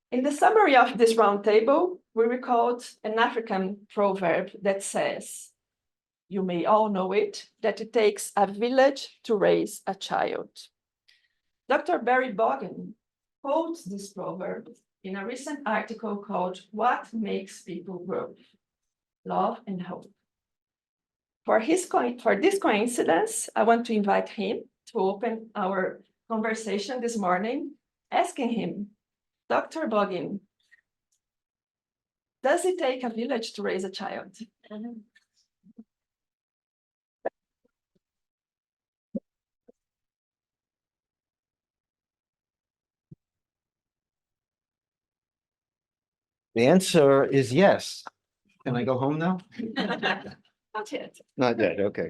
In the summary of this roundtable, we recalled an African proverb that says, you may all know it, that it takes a village to raise a child. Dr. Barry Bogin quotes this proverb in a recent article called What Makes People Grow? Love and Hope. For this coincidence, I want to invite him to open our conversation this morning, asking him, Dr. Bogin, does it take a village to raise a child? The answer is yes. Can I go home now? Not yet. Not yet, okay.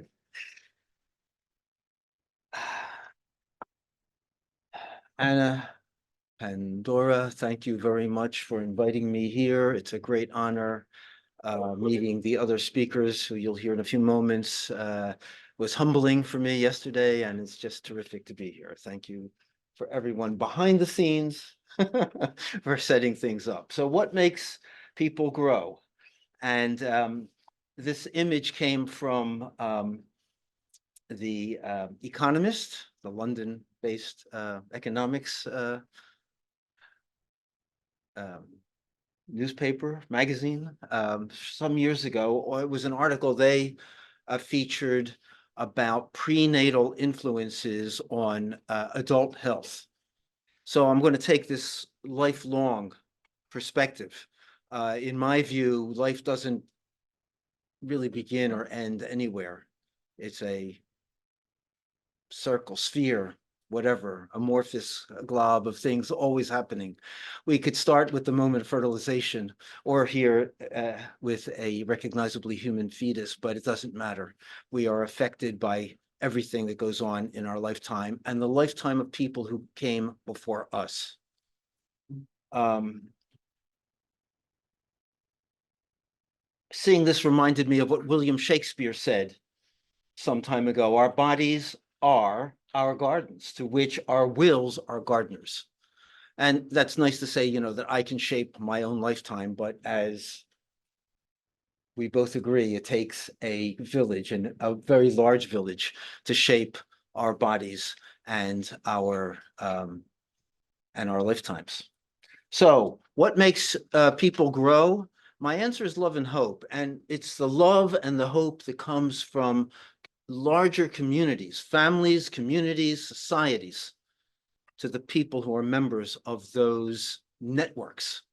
Anna, Pandora, thank you very much for inviting me here. It's a great honor. Meeting the other speakers who you'll hear in a few moments was humbling for me yesterday, and it's just terrific to be here. Thank you for everyone behind the scenes for setting things up. So what makes people grow? And this image came from the Economist, the London-based economics newspaper, magazine, some years ago. Or it was an article they featured about prenatal influences on adult health. So I'm going to take this lifelong perspective. In my view, life doesn't really begin or end anywhere. It's a circle, sphere, whatever, amorphous glob of things always happening. We could start with the moment of fertilization, or here with a recognizably human fetus, but it doesn't matter. We are affected by everything that goes on in our lifetime and the lifetime of people who came before us. Seeing this reminded me of what William Shakespeare said some time ago. Our bodies are our gardens, to which our wills are gardeners. And that's nice to say, you know, that I can shape my own lifetime, but as we both agree, it takes a village, and a very large village, to shape our bodies and our lifetimes. So what makes people grow? My answer is love and hope. And it's the love and the hope that comes from larger communities, families, communities, societies, to the people who are members of those networks.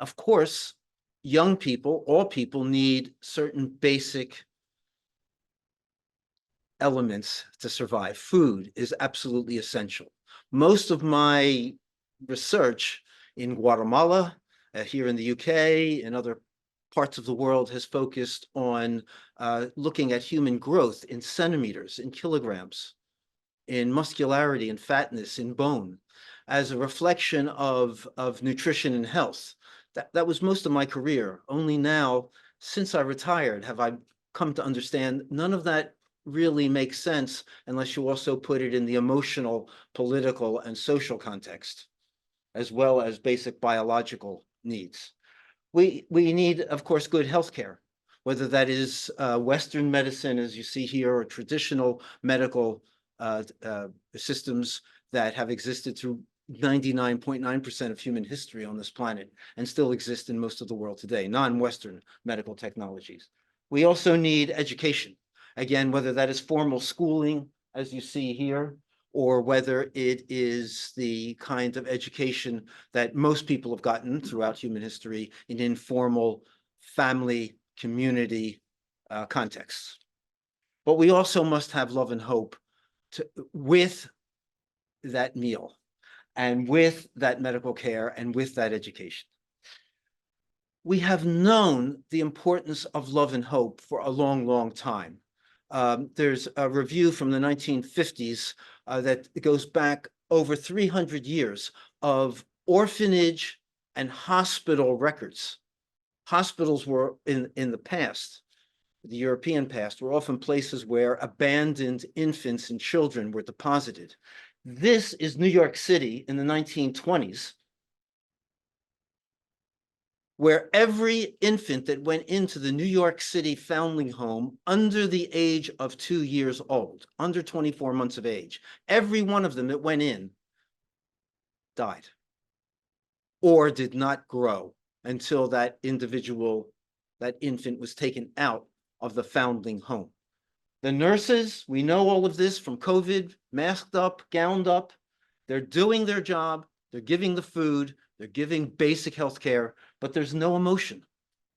Of course, young people, all people, need certain basic elements to survive. Food is absolutely essential. Most of my research in Guatemala, here in the UK, and other parts of the world has focused on looking at human growth in centimeters, in kilograms, in muscularity and fatness, in bone, as a reflection of nutrition and health. That was most of my career. Only now, since I retired, have I come to understand none of that really makes sense unless you also put it in the emotional, political, and social context, as well as basic biological needs. We need, of course, good healthcare, whether that is Western medicine, as you see here, or traditional medical systems that have existed through 99.9% of human history on this planet and still exist in most of the world today, non-Western medical technologies. We also need education. Again, whether that is formal schooling, as you see here, or whether it is the kind of education that most people have gotten throughout human history in informal family, community contexts. But we also must have love and hope with that meal, and with that medical care, and with that education. We have known the importance of love and hope for a long, long time. There's a review from the 1950s that goes back over 300 years of orphanage and hospital records. Hospitals were in the past the European past, were often places where abandoned infants and children were deposited. This is New York City in the 1920s, where every infant that went into the New York City foundling home under the age of 2 years old, under 24 months of age, every one of them that went in died or did not grow until that individual, that infant was taken out of the foundling home. The nurses, we know all of this from COVID, masked up, gowned up. They're doing their job. They're giving the food. They're giving basic health care, but there's no emotion.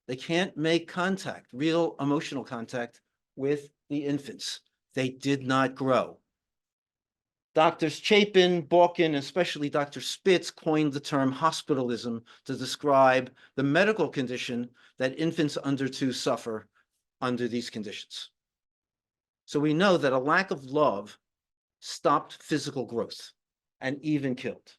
They can't make contact, real emotional contact with the infants. They did not grow. Doctors Chapin, Bogin, especially Dr. Spitz coined the term hospitalism to describe the medical condition that infants under 2 suffer under these conditions. So we know that a lack of love stopped physical growth and even killed.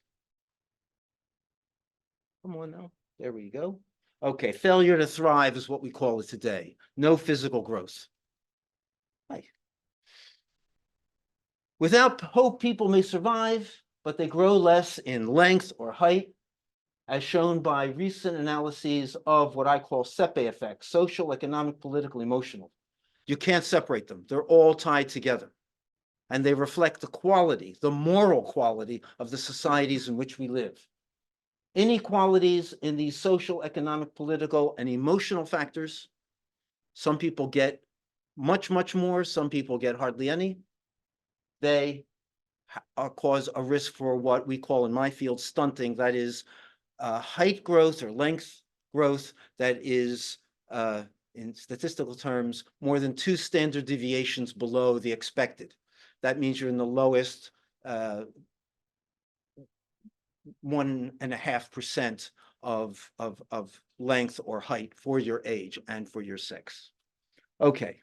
Come on now, there we go. Okay, failure to thrive is what we call it today. No physical growth. Hi. Without hope, people may survive, but they grow less in length or height, as shown by recent analyses of what I call SEPE effects, social, economic, political, emotional. You can't separate them. They're all tied together. And they reflect the quality, the moral quality of the societies in which we live. Inequalities in these social, economic, political, and emotional factors. Some people get much, much more. Some people get hardly any. They cause a risk for what we call in my field stunting, that is height growth or length growth that is, in statistical terms, more than 2 standard deviations below the expected. That means you're in the lowest 1.5% of length or height for your age and for your sex. Okay.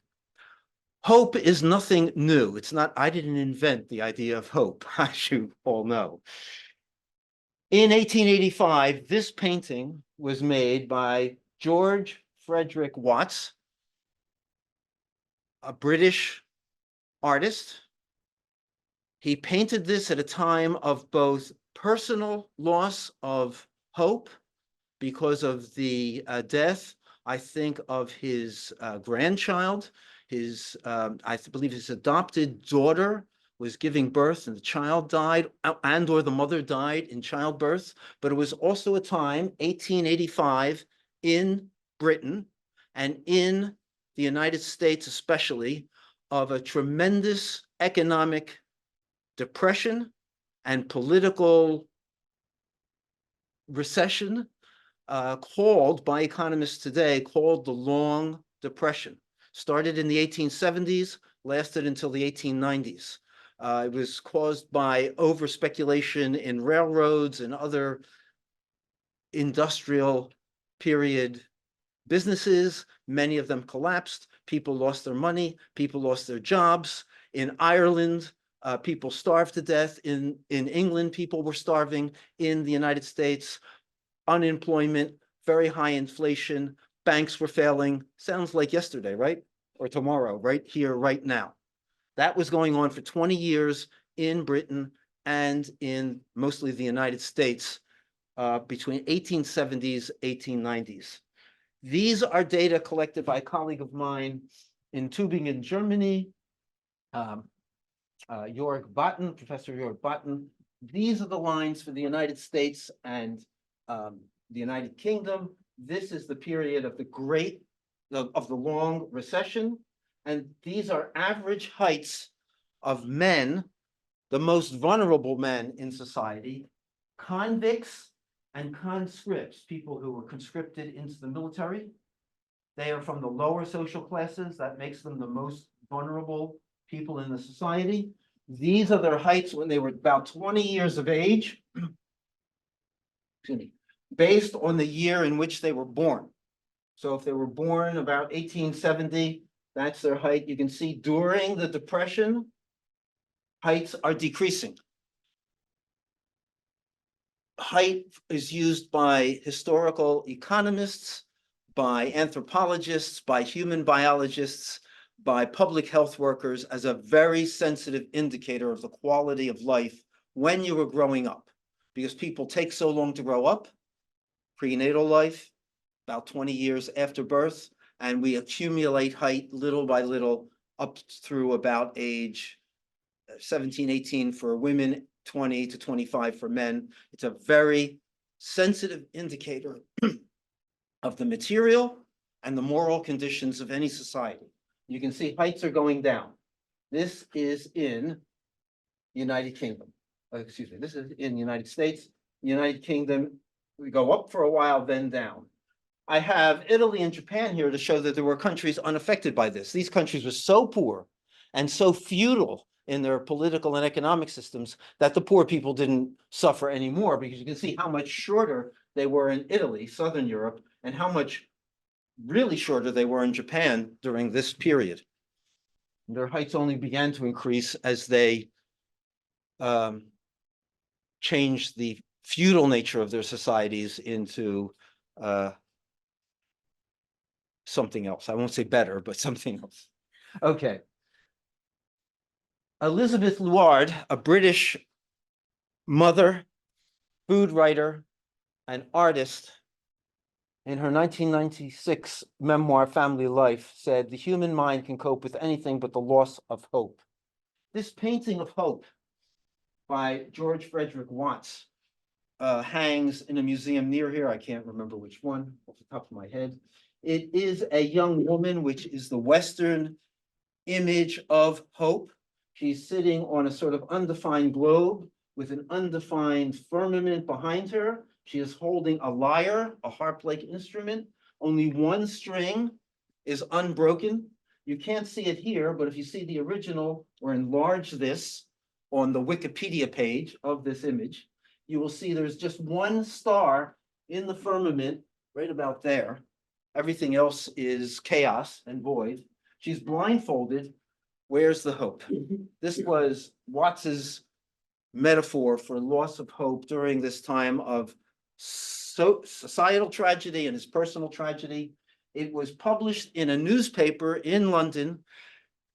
Hope is nothing new. It's not, I didn't invent the idea of hope, as you all know. In 1885, this painting was made by George Frederick Watts, a British artist. He painted this at a time of both personal loss of hope because of the death, I think, of his grandchild. His, I believe his adopted daughter was giving birth and the child died, and or the mother died in childbirth. But it was also a time, 1885, in Britain and in the United States especially, of a tremendous economic depression and political recession, called by economists today, called the Long Depression. Started in the 1870s, lasted until the 1890s. It was caused by over speculation in railroads and other industrial period businesses. Many of them collapsed. People lost their money. People lost their jobs. In Ireland, people starved to death. In England, people were starving. In the United States, unemployment, very high inflation, banks were failing. Sounds like yesterday, right? Or tomorrow, right here, right now. That was going on for 20 years in Britain and in mostly the United States between 1870s, 1890s. These are data collected by a colleague of mine in Tübingen, Germany, Jörg Botten, Professor Jörg Botten. These are the lines for the United States and the United Kingdom. This is the period of the long recession. And these are average heights of men, the most vulnerable men in society, convicts and conscripts, people who were conscripted into the military. They are from the lower social classes. That makes them the most vulnerable people in the society. These are their heights when they were about 20 years of age, excuse me, based on the year in which they were born. So if they were born about 1870, that's their height. You can see during the Depression, heights are decreasing. Height is used by historical economists, by anthropologists, by human biologists, by public health workers as a very sensitive indicator of the quality of life when you were growing up, because people take so long to grow up, prenatal life, about 20 years after birth, and we accumulate height little by little up through about age 17, 18 for women, 20 to 25 for men. It's a very sensitive indicator of the material and the moral conditions of any society. You can see heights are going down. This is in United Kingdom. Excuse me, this is in United States. United Kingdom, we go up for a while, then down. I have Italy and Japan here to show that there were countries unaffected by this. These countries were so poor and so feudal in their political and economic systems that the poor people didn't suffer anymore, because you can see how much shorter they were in Italy, Southern Europe, and how much really shorter they were in Japan during this period. Their heights only began to increase as they changed the feudal nature of their societies into something else. I won't say better, but something else. Okay. Elizabeth Luard, a British mother, food writer, and artist, in her 1996 memoir, Family Life, said, "The human mind can cope with anything but the loss of hope." This painting of hope by George Frederick Watts hangs in a museum near here. I can't remember which one off the top of my head. It is a young woman, which is the Western image of hope. She's sitting on a sort of undefined globe with an undefined firmament behind her. She is holding a lyre, a harp-like instrument. Only one string is unbroken. You can't see it here, but if you see the original or enlarge this on the Wikipedia page of this image, you will see there's just one star in the firmament right about there. Everything else is chaos and void. She's blindfolded. Where's the hope? This was Watts's metaphor for loss of hope during this time of societal tragedy and his personal tragedy. It was published in a newspaper in London.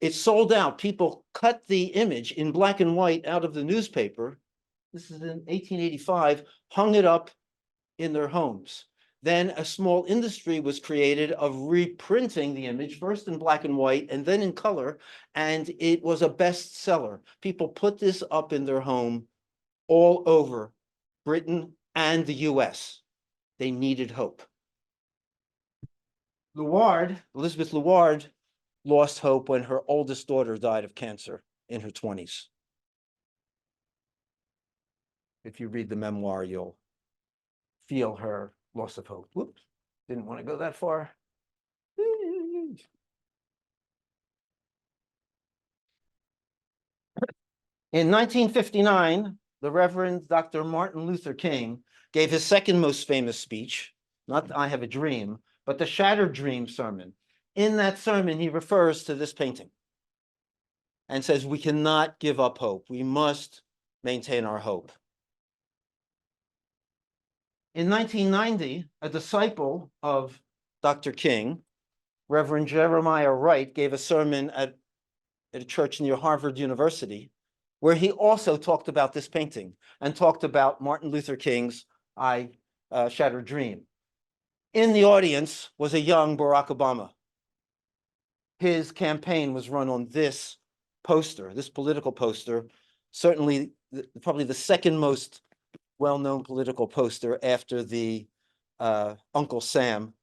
It sold out. People cut the image in black and white out of the newspaper. This is in 1885, hung it up in their homes. Then a small industry was created of reprinting the image, first in black and white and then in color, and it was a bestseller. People put this up in their home all over Britain and the US. They needed hope. Elizabeth Luard, lost hope when her oldest daughter died of cancer in her 20s. If you read the memoir, you'll feel her loss of hope. Whoops, didn't want to go that far. In 1959, the Reverend Dr. Martin Luther King gave his second most famous speech, not I Have a Dream, but the Shattered Dream sermon. In that sermon, he refers to this painting and says, we cannot give up hope. We must maintain our hope. In 1990, a disciple of Dr. King, Reverend Jeremiah Wright, gave a sermon at a church near Harvard University, where he also talked about this painting and talked about Martin Luther King's Shattered Dream. In the audience was a young Barack Obama. His campaign was run on this poster, this political poster, certainly probably the second most well-known political poster after the Uncle Sam,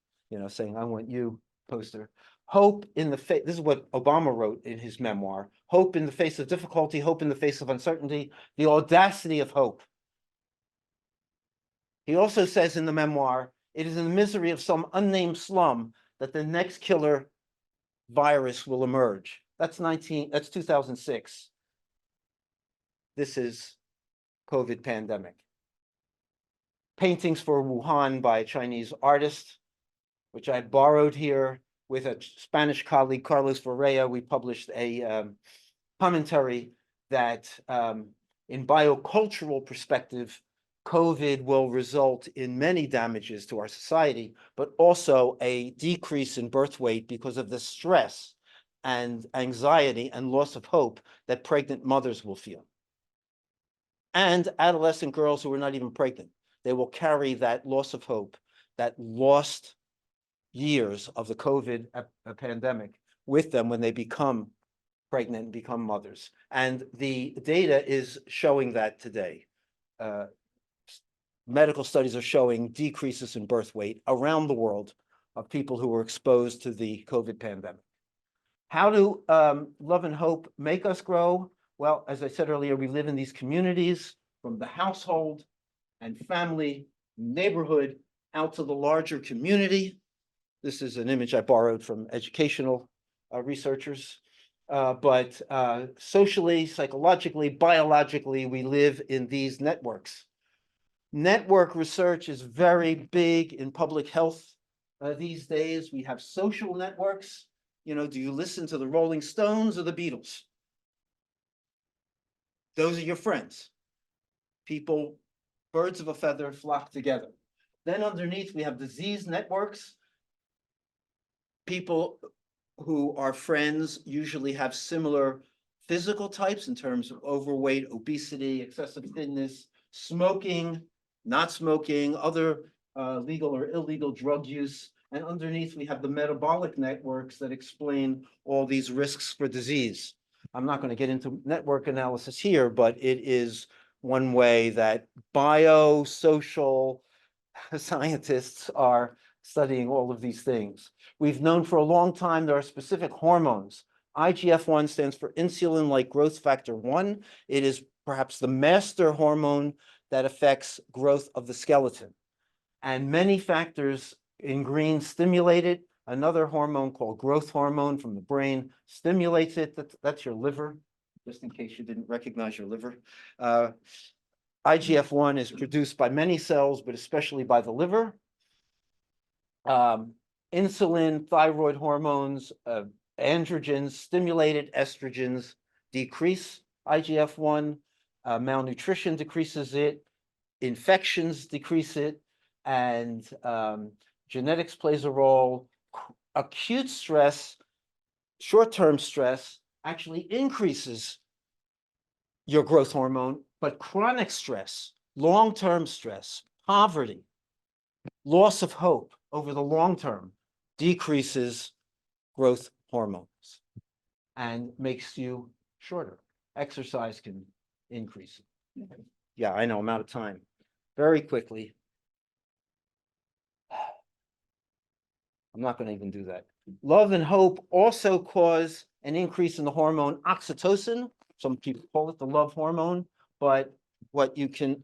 saying, I want you poster. Hope in the face, this is what Obama wrote in his memoir, hope in the face of difficulty, hope in the face of uncertainty, the audacity of hope. He also says in the memoir, it is in the misery of some unnamed slum that the next killer virus will emerge. That's 2006. This is COVID pandemic. Paintings for Wuhan by a Chinese artist, which I borrowed here with a Spanish colleague, Carlos Varela. We published a commentary that in biocultural perspective COVID will result in many damages to our society, but also a decrease in birth weight because of the stress and anxiety and loss of hope that pregnant mothers will feel. And adolescent girls who are not even pregnant, they will carry that loss of hope, that lost years of the COVID pandemic with them when they become pregnant and become mothers. And the data is showing that today. Medical studies are showing decreases in birth weight around the world of people who were exposed to the COVID pandemic. How do love and hope make us grow? Well, as I said earlier, we live in these communities from the household and family, neighborhood, out to the larger community. This is an image I borrowed from educational researchers. But socially, psychologically, biologically, we live in these networks. Network research is very big in public health these days. We have social networks. You know, do you listen to the Rolling Stones or the Beatles? Those are your friends. People, birds of a feather, flock together. Then underneath, we have disease networks. People who are friends usually have similar physical types in terms of overweight, obesity, excessive thinness, smoking, not smoking, other legal or illegal drug use. And underneath, we have the metabolic networks that explain all these risks for disease. I'm not going to get into network analysis here, but it is one way that biosocial scientists are studying all of these things. We've known for a long time there are specific hormones. IGF-1 stands for insulin-like growth factor 1. It is perhaps the master hormone that affects growth of the skeleton. And many factors in green stimulate it. Another hormone called growth hormone from the brain stimulates it. That's your liver, just in case you didn't recognize your liver. IGF-1 is produced by many cells, but especially by the liver. Insulin, thyroid hormones, androgens, stimulated estrogens decrease IGF-1. Malnutrition decreases it. Infections decrease it. And genetics plays a role. Acute stress, short-term stress, actually increases your growth hormone, but chronic stress, long-term stress, poverty, loss of hope over the long term decreases growth hormones and makes you shorter. Exercise can increase it. Yeah, I know, I'm out of time. Very quickly. I'm not going to even do that. Love and hope also cause an increase in the hormone oxytocin. Some people call it the love hormone, but what you can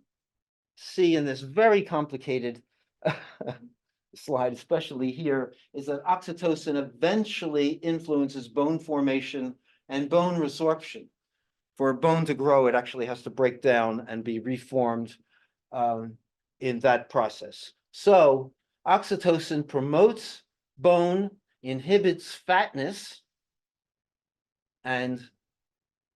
see in this very complicated slide, especially here, is that oxytocin eventually influences bone formation and bone resorption. For a bone to grow, it actually has to break down and be reformed in that process. So oxytocin promotes bone, inhibits fatness, and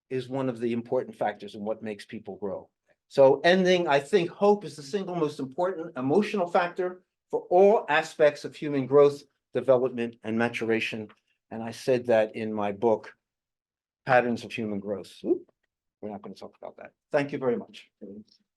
is one of the important factors in what makes people grow. So ending, I think hope is the single most important emotional factor for all aspects of human growth, development, and maturation. And I said that in my book, Patterns of Human Growth. We're not going to talk about that. Thank you very much.